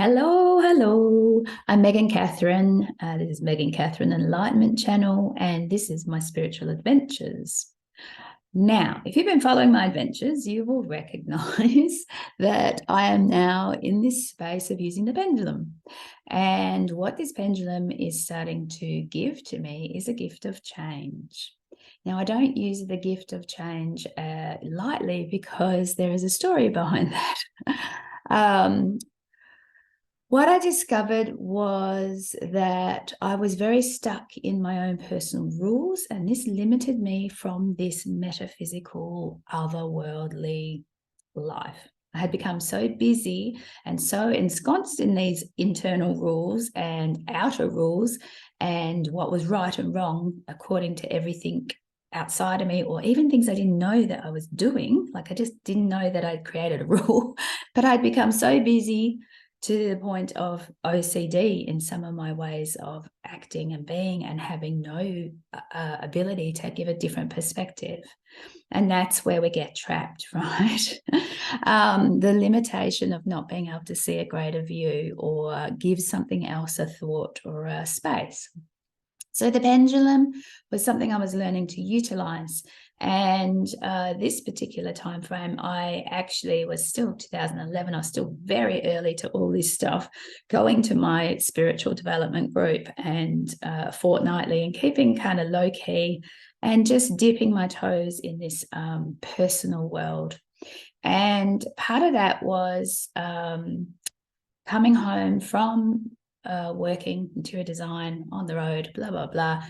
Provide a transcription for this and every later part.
Hello, hello. I'm Megan Catherin. This is Megan Catherin Enlightenment channel, and this is my spiritual adventures. Now, if you've been following my adventures, you will recognize that I am now in this space of using the pendulum. And what this pendulum is starting to give to me is a gift of change. Now, I don't use the gift of change lightly because there is a story behind that. What I discovered was that I was very stuck in my own personal rules, and this limited me from this metaphysical, otherworldly life. I had become so busy and so ensconced in these internal rules and outer rules and what was right and wrong according to everything outside of me, or even things I didn't know that I was doing. Like I just didn't know that I'd created a rule, but I'd become so busy to the point of OCD in some of my ways of acting and being, and having no ability to give a different perspective. And that's where we get trapped, right? The limitation of not being able to see a greater view or give something else a thought or a space. So the pendulum was something I was learning to utilize. And this particular time frame, I actually was still 2011. I was still very early to all this stuff, going to my spiritual development group and fortnightly, and keeping kind of low key and just dipping my toes in this personal world. And part of that was coming home from working interior design on the road, blah, blah, blah,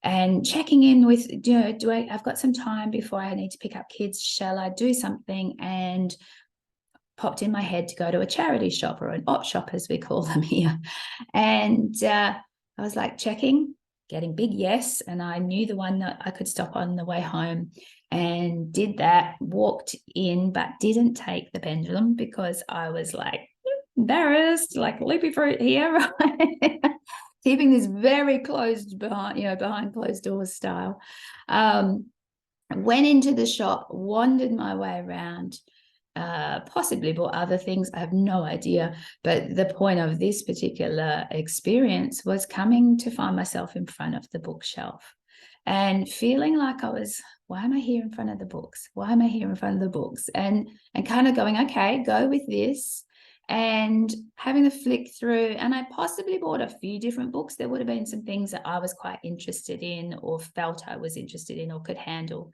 and checking in with, I've got some time before I need to pick up kids. Shall I do something? And popped in my head to go to a charity shop, or an op shop as we call them here. And I was like checking, getting big yes. And I knew the one that I could stop on the way home, and did that, walked in, but didn't take the pendulum because I was like, embarrassed, like loopy fruit here, right? Keeping this very closed behind closed doors style. Went into the shop, wandered my way around, possibly bought other things. I have no idea. But the point of this particular experience was coming to find myself in front of the bookshelf and feeling like I was, why am I here in front of the books? Why am I here in front of the books? And kind of going, okay, go with this. And having a flick through, and I possibly bought a few different books. There would have been some things that I was quite interested in, or felt I was interested in, or could handle.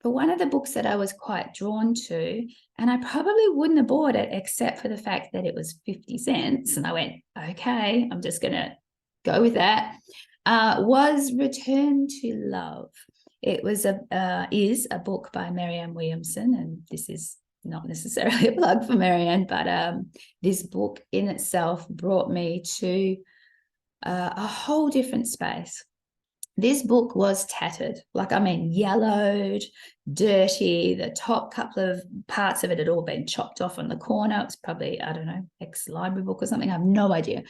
But one of the books that I was quite drawn to, and I probably wouldn't have bought it except for the fact that it was 50 cents. And I went, okay, I'm just going to go with that, was Return to Love. It was is a book by Marianne Williamson, and this is not necessarily a plug for Marianne, but this book in itself brought me to a whole different space. This book was tattered, yellowed, dirty. The top couple of parts of it had all been chopped off on the corner. It was probably, I don't know, ex-library book or something. I have no idea.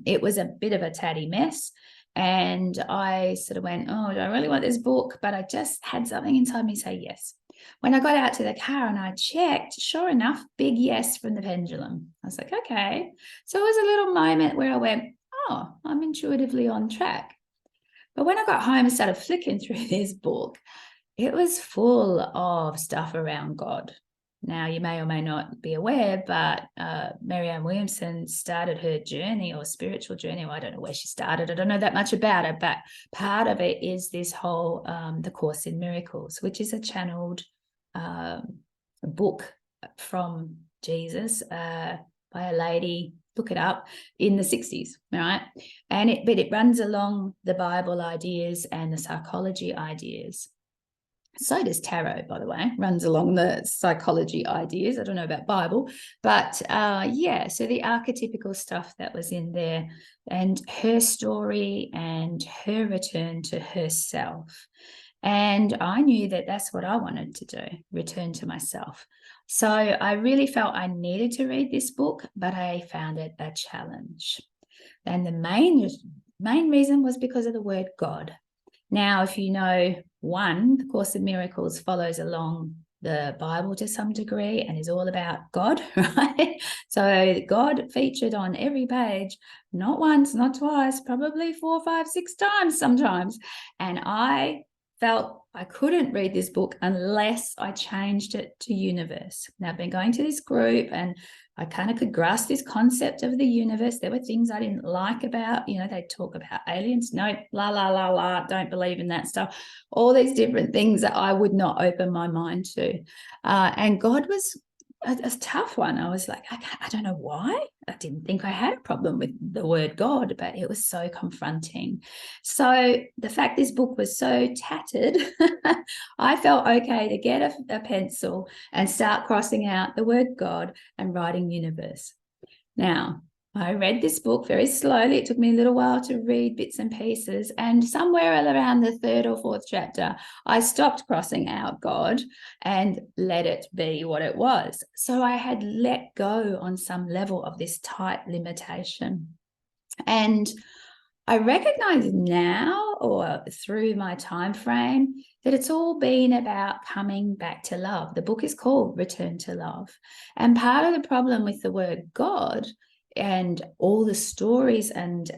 It was a bit of a tatty mess. And I sort of went, oh, do I really want this book? But I just had something inside me say yes. When I got out to the car and I checked, sure enough, big yes from the pendulum. I was like, okay. So it was a little moment where I went, oh, I'm intuitively on track. But when I got home and started flicking through this book, it was full of stuff around God. Now, you may or may not be aware, but Marianne Williamson started her journey, or spiritual journey. Well, I don't know where she started. I don't know that much about it, but part of it is this whole The Course in Miracles, which is a channeled book from Jesus by a lady, look it up, in the 60s, right? But it runs along the Bible ideas and the psychology ideas. So does tarot, by the way, runs along the psychology ideas. I don't know about Bible, but so the archetypical stuff that was in there, and her story and her return to herself. And I knew that that's what I wanted to do, return to myself. So I really felt I needed to read this book, but I found it a challenge. And the main reason was because of the word God. Now, if you know, The Course in Miracles follows along the Bible to some degree and is all about God, right? So God featured on every page, not once, not twice, probably 4, 5, 6 times sometimes. And I felt I couldn't read this book unless I changed it to universe. Now, I've been going to this group and I kind of could grasp this concept of the universe. There were things I didn't like about, they talk about aliens. No, la, la, la, la, don't believe in that stuff. All these different things that I would not open my mind to. And God was a tough one. I was like, I don't know why. I didn't think I had a problem with the word God, but it was so confronting. So the fact this book was so tattered, I felt okay to get a pencil and start crossing out the word God and writing universe. Now, I read this book very slowly. It took me a little while to read bits and pieces. And somewhere around the 3rd or 4th chapter, I stopped crossing out God and let it be what it was. So I had let go on some level of this tight limitation. And I recognize now, or through my time frame, that it's all been about coming back to love. The book is called Return to Love. And part of the problem with the word God and all the stories and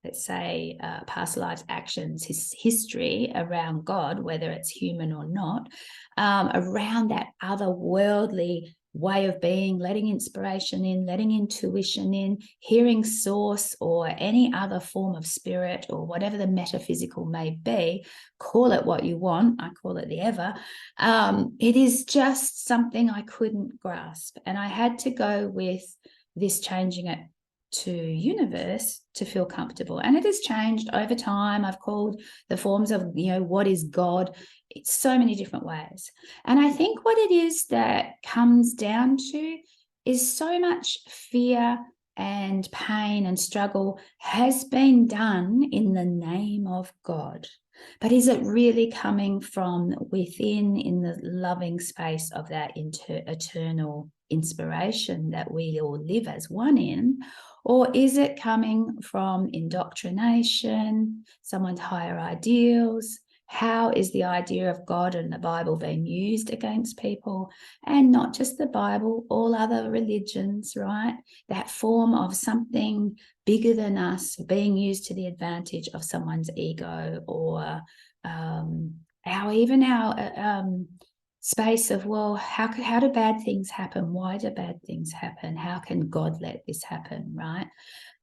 let's say past lives actions, his history around God, whether it's human or not, around that otherworldly way of being, letting inspiration in, letting intuition in, hearing source or any other form of spirit or whatever the metaphysical may be, call it what you want. I call it the ever. It is just something I couldn't grasp. And I had to go with this changing it to universe to feel comfortable. And it has changed over time. I've called the forms of, what is God? It's so many different ways. And I think what it is that comes down to is so much fear and pain and struggle has been done in the name of God. But is it really coming from within, in the loving space of that eternal inspiration that we all live as one in? Or is it coming from indoctrination, someone's higher ideals? How is the idea of God and the Bible being used against people? And not just the Bible, all other religions, right? That form of something bigger than us being used to the advantage of someone's ego, or our space of, well, how do bad things happen? Why do bad things happen? How can God let this happen, right?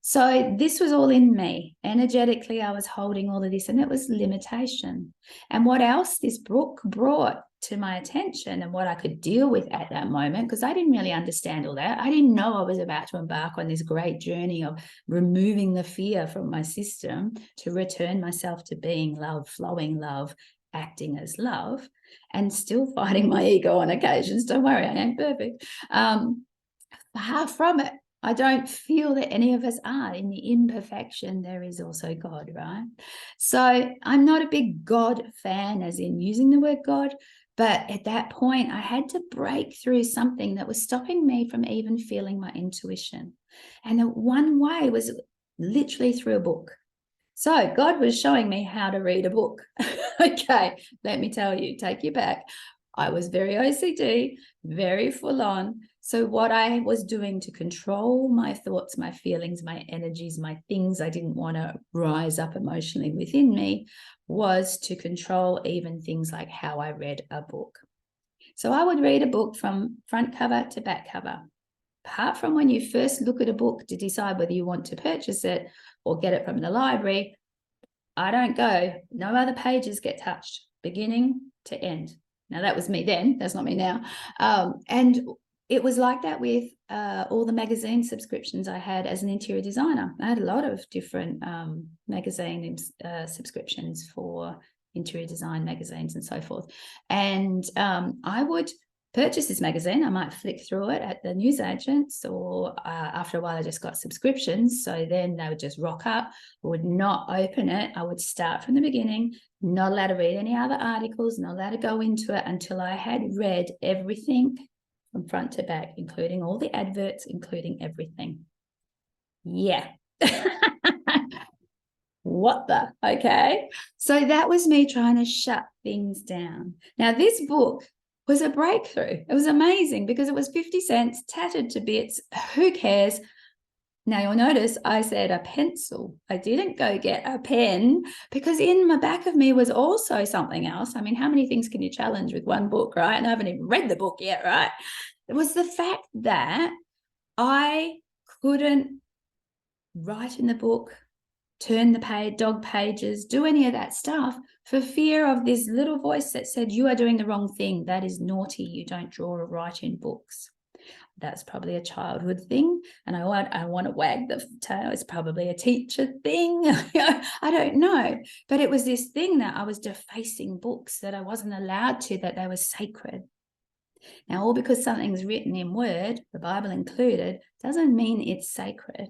So this was all in me. Energetically, I was holding all of this, and it was limitation. And what else this book brought to my attention and what I could deal with at that moment, because I didn't really understand all that. I didn't know I was about to embark on this great journey of removing the fear from my system to return myself to being love, flowing love, acting as love, and still fighting my ego on occasions. Don't worry, I ain't perfect. Far from it. I don't feel that any of us are. In the imperfection, there is also God, right? So I'm not a big God fan, as in using the word God, but at that point, I had to break through something that was stopping me from even feeling my intuition. And the one way was literally through a book. So God was showing me how to read a book. Okay, let me tell you, take you back. I was very OCD, very full on. So what I was doing to control my thoughts, my feelings, my energies, my things I didn't want to rise up emotionally within me was to control even things like how I read a book. So I would read a book from front cover to back cover. Apart from when you first look at a book to decide whether you want to purchase it or get it from the library, I don't go. No other pages get touched, beginning to end. Now, that was me then. That's not me now. And it was like that with all the magazine subscriptions I had as an interior designer. I had a lot of different magazine subscriptions for interior design magazines and so forth. And I would purchase this magazine. I might flick through it at the newsagents, or after a while I just got subscriptions. So then they would just rock up. I would not open it. I would start from the beginning, not allowed to read any other articles, not allowed to go into it until I had read everything from front to back, including all the adverts, including everything. Yeah. What the? Okay. So that was me trying to shut things down. Now, this book was a breakthrough. It was amazing because it was 50 cents, tattered to bits. Who cares? Now, you'll notice I said a pencil. I didn't go get a pen because in the back of me was also something else. I mean, how many things can you challenge with one book, right? And I haven't even read the book yet, right? It was the fact that I couldn't write in the book, turn the dog pages, do any of that stuff for fear of this little voice that said, you are doing the wrong thing. That is naughty. You don't draw or write in books. That's probably a childhood thing. And I want to wag the tail. It's probably a teacher thing. I don't know. But it was this thing that I was defacing books, that I wasn't allowed to, that they were sacred. Now, all because something's written in word, the Bible included, doesn't mean it's sacred.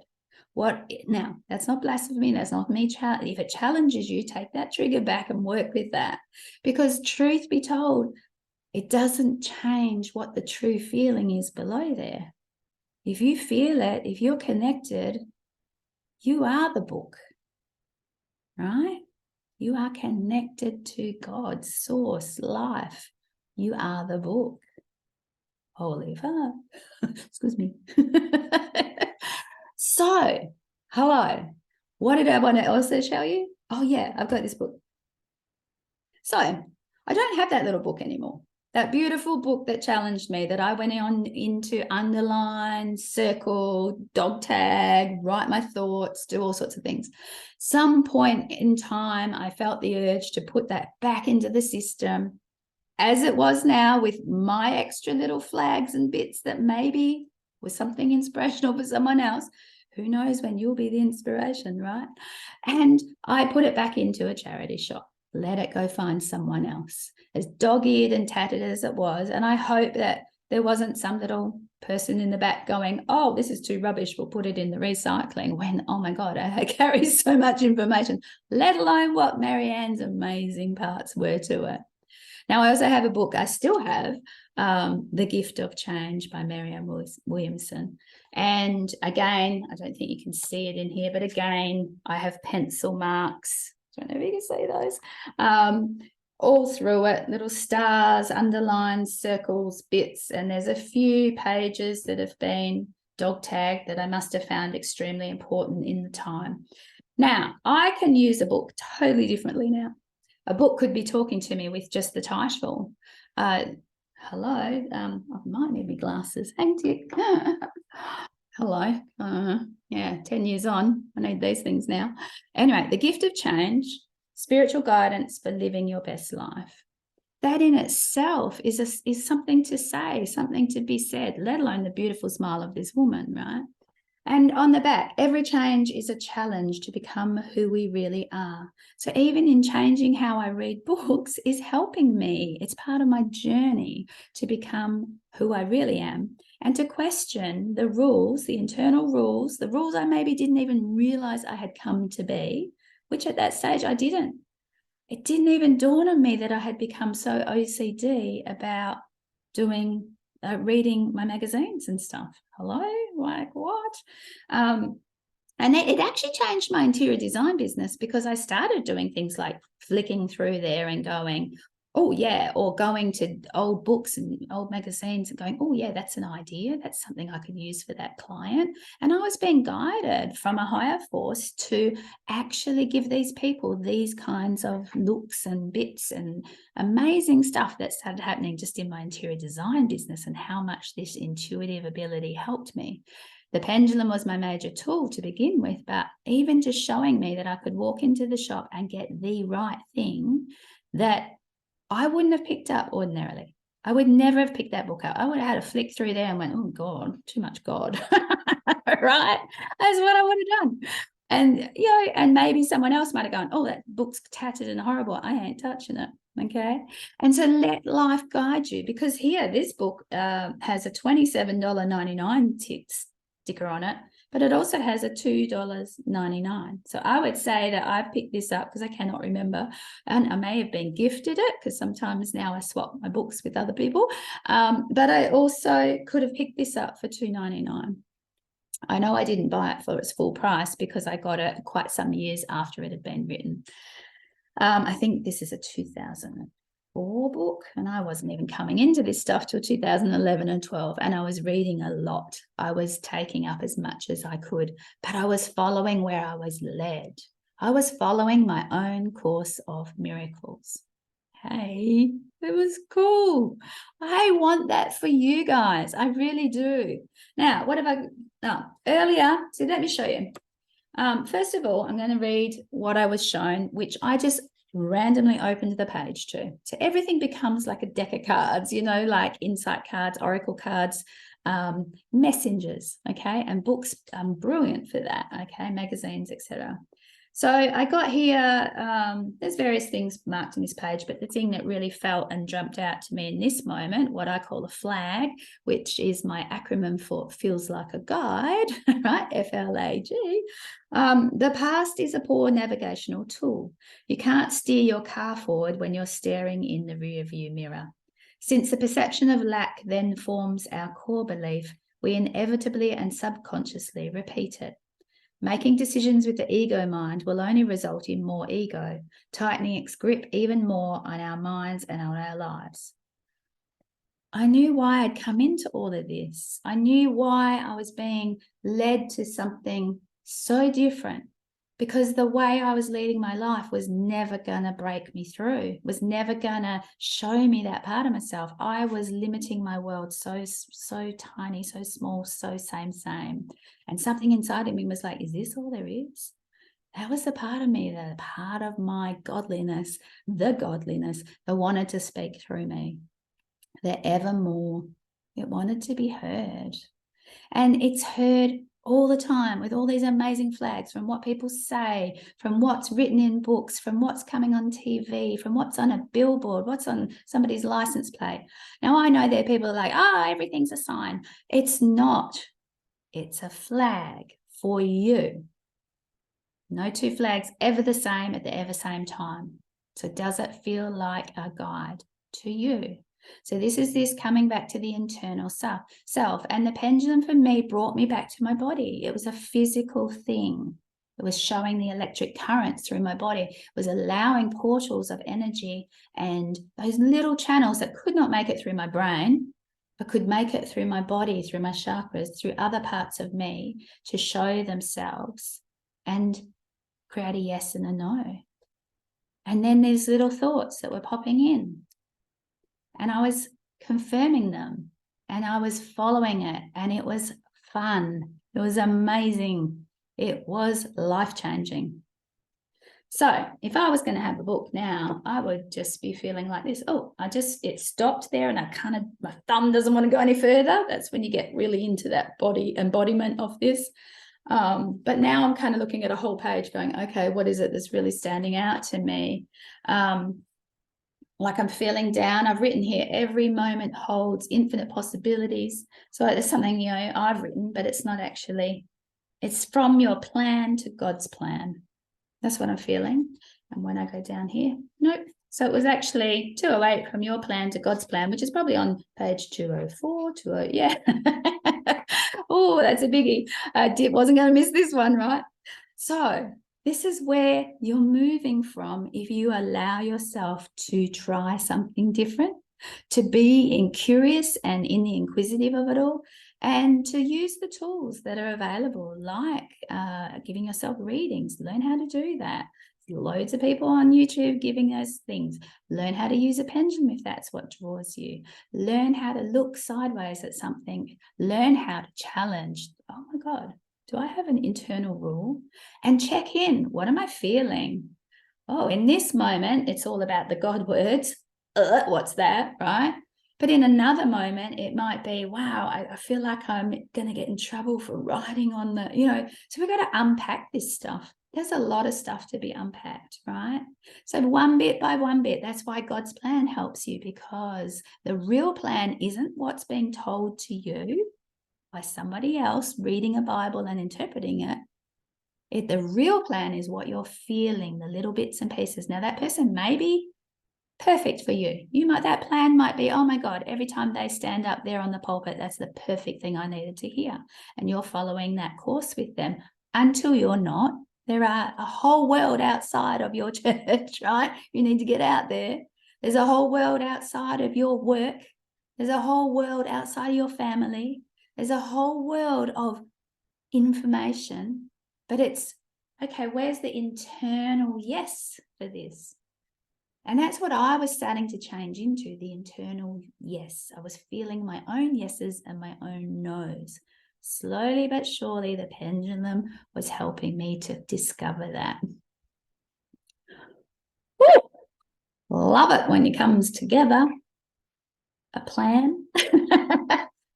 Now, that's not blasphemy. That's not me. If it challenges you, take that trigger back and work with that. Because truth be told, it doesn't change what the true feeling is below there. If you feel it, if you're connected, you are the book, right? You are connected to God's source, life. You are the book. Holy fuck. Excuse me. So, hello. What did I want to also show you? Oh, yeah, I've got this book. So, I don't have that little book anymore. That beautiful book that challenged me, that I went on into underline, circle, dog tag, write my thoughts, do all sorts of things. Some point in time, I felt the urge to put that back into the system as it was now, with my extra little flags and bits that maybe was something inspirational for someone else. Who knows when you'll be the inspiration, right? And I put it back into a charity shop. Let it go find someone else. As dog-eared and tattered as it was, and I hope that there wasn't some little person in the back going, oh, this is too rubbish, we'll put it in the recycling, when, oh my God, I carry so much information, let alone what Marianne's amazing parts were to it. Now, I also have a book, I still have, The Gift of Change by Marianne Williamson. And again, I don't think you can see it in here, but again, I have pencil marks. I don't know if you can see those. All through it, little stars, underlines, circles, bits, and there's a few pages that have been dog tagged that I must have found extremely important in the time. Now, I can use a book totally differently now. A book could be talking to me with just the title. Hello, I might need my glasses. Thank you. Hello. Yeah, 10 years on, I need these things now. Anyway, The Gift of Change, Spiritual Guidance for Living Your Best Life. That in itself is something to say, something to be said, let alone the beautiful smile of this woman, right? And on the back, every change is a challenge to become who we really are. So even in changing how I read books is helping me. It's part of my journey to become who I really am, and to question the rules, the internal rules, the rules I maybe didn't even realize I had come to be, which at that stage I didn't. It didn't even dawn on me that I had become so OCD about reading my magazines and stuff. Hello? Like what? And it actually changed my interior design business, because I started doing things like flicking through there and going, oh yeah, or going to old books and old magazines and going, oh yeah, that's an idea. That's something I could use for that client. And I was being guided from a higher force to actually give these people these kinds of looks and bits and amazing stuff that started happening just in my interior design business, and how much this intuitive ability helped me. The pendulum was my major tool to begin with, but even just showing me that I could walk into the shop and get the right thing that I wouldn't have picked up ordinarily. I would never have picked that book up. I would have had a flick through there and went, oh God, too much God, right? That's what I would have done. And, and maybe someone else might have gone, oh, that book's tattered and horrible. I ain't touching it. Okay. And so let life guide you, because here, this book has a $27.99 sticker on it, but it also has a $2.99. So I would say that I picked this up because I cannot remember, and I may have been gifted it, because sometimes now I swap my books with other people, but I also could have picked this up for $2.99. I know I didn't buy it for its full price because I got it quite some years after it had been written. I think this is a 2000. 2004 book, and I wasn't even coming into this stuff till 2011 and 12, and I was reading a lot. I was taking up as much as I could, but I was following where I was led. I was following my own course of miracles. Hey, it was cool. I want that for you guys. I really do. Now, what have I earlier? So let me show you. First of all, I'm going to read what I was shown, which I just randomly opened the page to. So everything becomes like a deck of cards, you know, like insight cards, oracle cards, messengers, okay, and books. I'm brilliant for that, okay, magazines, etc. So I got here, there's various things marked in this page, but the thing that really felt and jumped out to me in this moment, what I call a flag, which is my acronym for feels like a guide, right? FLAG. The past is a poor navigational tool. You can't steer your car forward when you're staring in the rear view mirror. Since the perception of lack then forms our core belief, we inevitably and subconsciously repeat it. Making decisions with the ego mind will only result in more ego, tightening its grip even more on our minds and on our lives. I knew why I'd come into all of this. I knew why I was being led to something so different, because the way I was leading my life was never going to break me through, was never going to show me that part of myself. I was limiting my world so tiny, so small, so same. And something inside of me was like, is this all there is? That was the part of me, the part of my godliness that wanted to speak through me, the evermore. It wanted to be heard. And it's heard all the time with all these amazing flags, from what people say, from what's written in books, from what's coming on TV, from what's on a billboard, what's on somebody's license plate. Now, I know there are people like, everything's a sign. It's not. It's a flag for you. No two flags ever the same at the ever same time. So does it feel like a guide to you? So this is this coming back to the internal self. And the pendulum for me brought me back to my body. It was a physical thing. It was showing the electric currents through my body. It was allowing portals of energy and those little channels that could not make it through my brain, but could make it through my body, through my chakras, through other parts of me, to show themselves and create a yes and a no. And then these little thoughts that were popping in. And I was confirming them, and I was following it, and it was fun. It was amazing. It was life-changing. So if I was going to have a book now, I would just be feeling like this. It stopped there, and my thumb doesn't want to go any further. That's when you get really into that body embodiment of this. But now I'm kind of looking at a whole page going, okay, what is it that's really standing out to me? Like I'm feeling down. I've written here, every moment holds infinite possibilities. So there's something, I've written, but it's not actually, it's from your plan to God's plan. That's what I'm feeling. And when I go down here, nope. So it was actually 208 from your plan to God's plan, which is probably on page 204, yeah. Oh, that's a biggie. Wasn't going to miss this one, right? So this is where you're moving from if you allow yourself to try something different, to be curious and in the inquisitive of it all, and to use the tools that are available, like giving yourself readings. Learn how to do that. Loads of people on YouTube giving those things. Learn how to use a pendulum if that's what draws you. Learn how to look sideways at something. Learn how to challenge. Oh my God, do I have an internal rule? And check in. What am I feeling? Oh, in this moment, it's all about the God words. What's that, right? But in another moment, it might be, wow, I feel like I'm going to get in trouble for writing on the, so we've got to unpack this stuff. There's a lot of stuff to be unpacked, right? So one bit by one bit, that's why God's plan helps you, because the real plan isn't what's being told to you by somebody else reading a Bible and interpreting it. The real plan is what you're feeling, the little bits and pieces. Now, that person may be perfect for you. That plan might be, oh my God, every time they stand up there on the pulpit, that's the perfect thing I needed to hear. And you're following that course with them until you're not. There are a whole world outside of your church, right? You need to get out there. There's a whole world outside of your work. There's a whole world outside of your family. There's a whole world of information, but it's, okay, where's the internal yes for this? And that's what I was starting to change into, the internal yes. I was feeling my own yeses and my own no's. Slowly but surely, the pendulum was helping me to discover that. Woo! Love it when it comes together. A plan.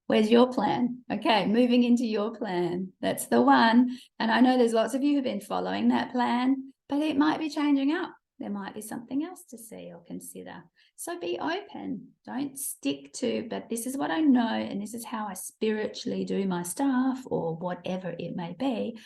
Where's your plan? Okay, moving into your plan. That's the one. And I know there's lots of you who've been following that plan, but it might be changing up. There might be something else to see or consider. So be open. Don't stick to, but this is what I know, and this is how I spiritually do my stuff, or whatever it may be.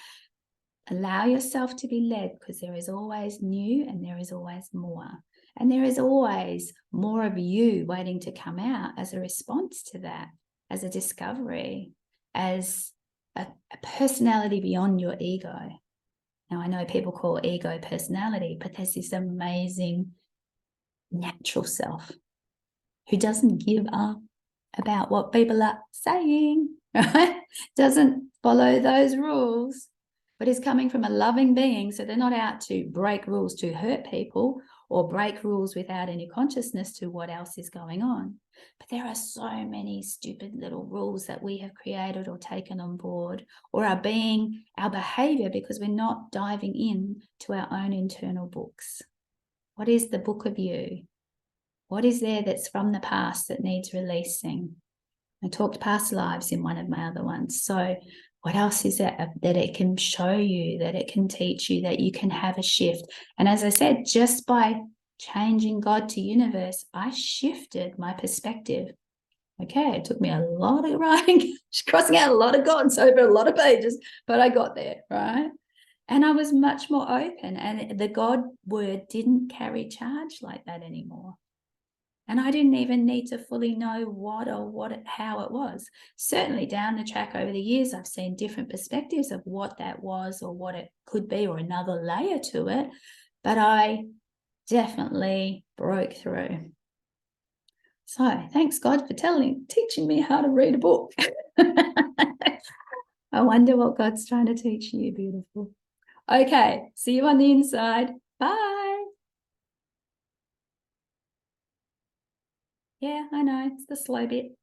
Allow yourself to be led, because there is always new and there is always more. And there is always more of you waiting to come out as a response to that, as a discovery, as a personality beyond your ego. Now, I know people call ego personality, but there's this amazing natural self who doesn't give up about what people are saying, right? Doesn't follow those rules, but is coming from a loving being. So they're not out to break rules to hurt people or break rules without any consciousness to what else is going on. But there are so many stupid little rules that we have created or taken on board, or are being our behavior because we're not diving in to our own internal books. What is the book of you? What is there that's from the past that needs releasing? I talked past lives in one of my other ones. So what else is that it can show you, that it can teach you, that you can have a shift? And as I said, just by changing God to universe, I shifted my perspective. Okay, it took me a lot of writing, crossing out a lot of gods over a lot of pages, but I got there, right? And I was much more open, and the God word didn't carry charge like that anymore. And I didn't even need to fully know how it was. Certainly down the track over the years, I've seen different perspectives of what that was or what it could be, or another layer to it. But I definitely broke through. So thanks God for teaching me how to read a book. I wonder what God's trying to teach you, beautiful. Okay, see you on the inside. Bye. Yeah, I know, it's the slow bit.